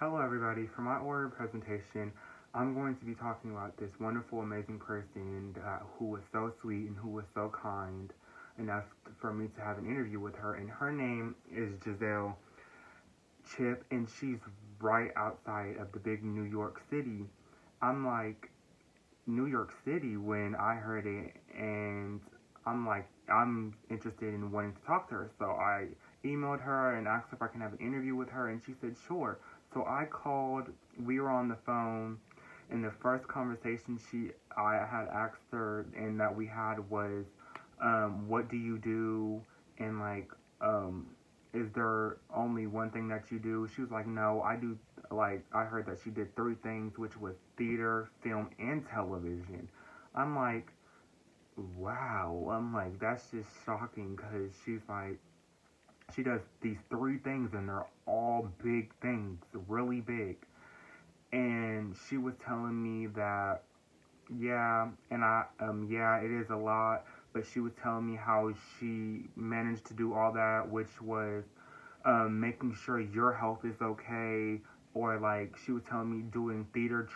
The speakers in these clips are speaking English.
Hello, everybody. For my oral presentation, I'm going to be talking about this wonderful, amazing person who was so sweet and who was so kind enough for me to have an interview with her. And her name is Giselle Chip, and she's right outside of the big New York City. I'm like, New York City when I heard it, and I'm like, I'm interested in wanting to talk to her. So I emailed her and asked if I can have an interview with her, and she said sure. So I called. We were on the phone, and the first conversation I had asked her, and that we had was, what do you do, and like, um, is there only one thing that you do? She was like, no, I do, like, I heard that she did three things, which was theater, film, and television. I'm like, wow. I'm like, that's just shocking because she's like, she does these three things and they're all big things, really big. And she was telling me that, yeah, and yeah, it is a lot, but she was telling me how she managed to do all that, which was making sure your health is okay, or like she was telling me doing theater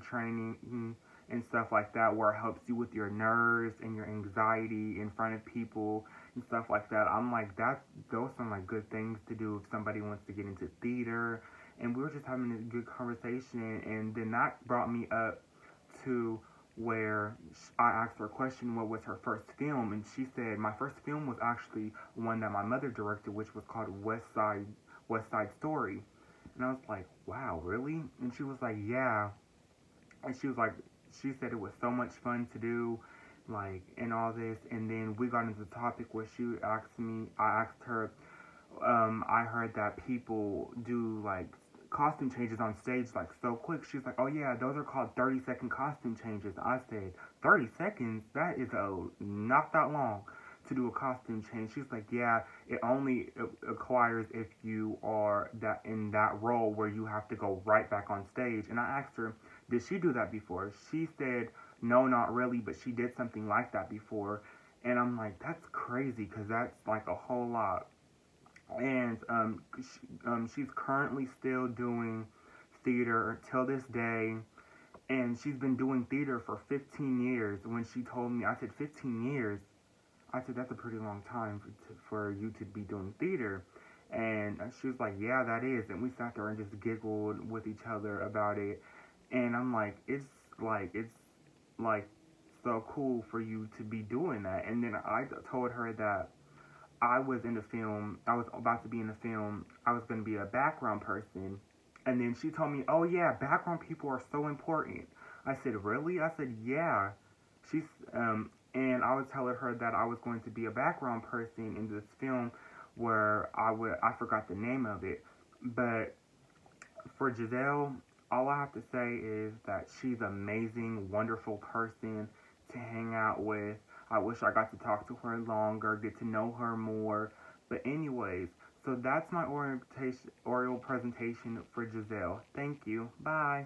training and stuff like that, where it helps you with your nerves and your anxiety in front of people and stuff like that. I'm like, that those are like good things to do if somebody wants to get into theater. And we were just having a good conversation, and then that brought me up to where I asked her a question, what was her first film, and she said my first film was actually one that my mother directed, which was called West Side Story. And I was like, wow, really? And she was like, yeah. And she was like, she said it was so much fun to do, like, and all this. And then we got into the topic where I asked her, I heard that people do like costume changes on stage like so quick. She's like, oh yeah, those are called 30-second costume changes. I said, 30 seconds? That is not that long to do a costume change. She's like, yeah, it only acquires if you are that in that role where you have to go right back on stage. And I asked her, did she do that before? She said, no, not really, but she did something like that before. And I'm like, that's crazy because that's like a whole lot. And she's currently still doing theater till this day, and she's been doing theater for 15 years. When she told me, I said 15 years. I said that's a pretty long time for you to be doing theater. And she was like, yeah, that is. And we sat there and just giggled with each other about it. And I'm like, it's like so cool for you to be doing that. And then I told her that I was in the film. I was about to be in the film. I was going to be a background person. And then she told me, oh, yeah, background people are so important. I said, really? I said, yeah. She's, and I was telling her that I was going to be a background person in this film where I forgot the name of it. But for Giselle, all I have to say is that she's an amazing, wonderful person to hang out with. I wish I got to talk to her longer, get to know her more. But anyways, so that's my oral presentation for Giselle. Thank you. Bye.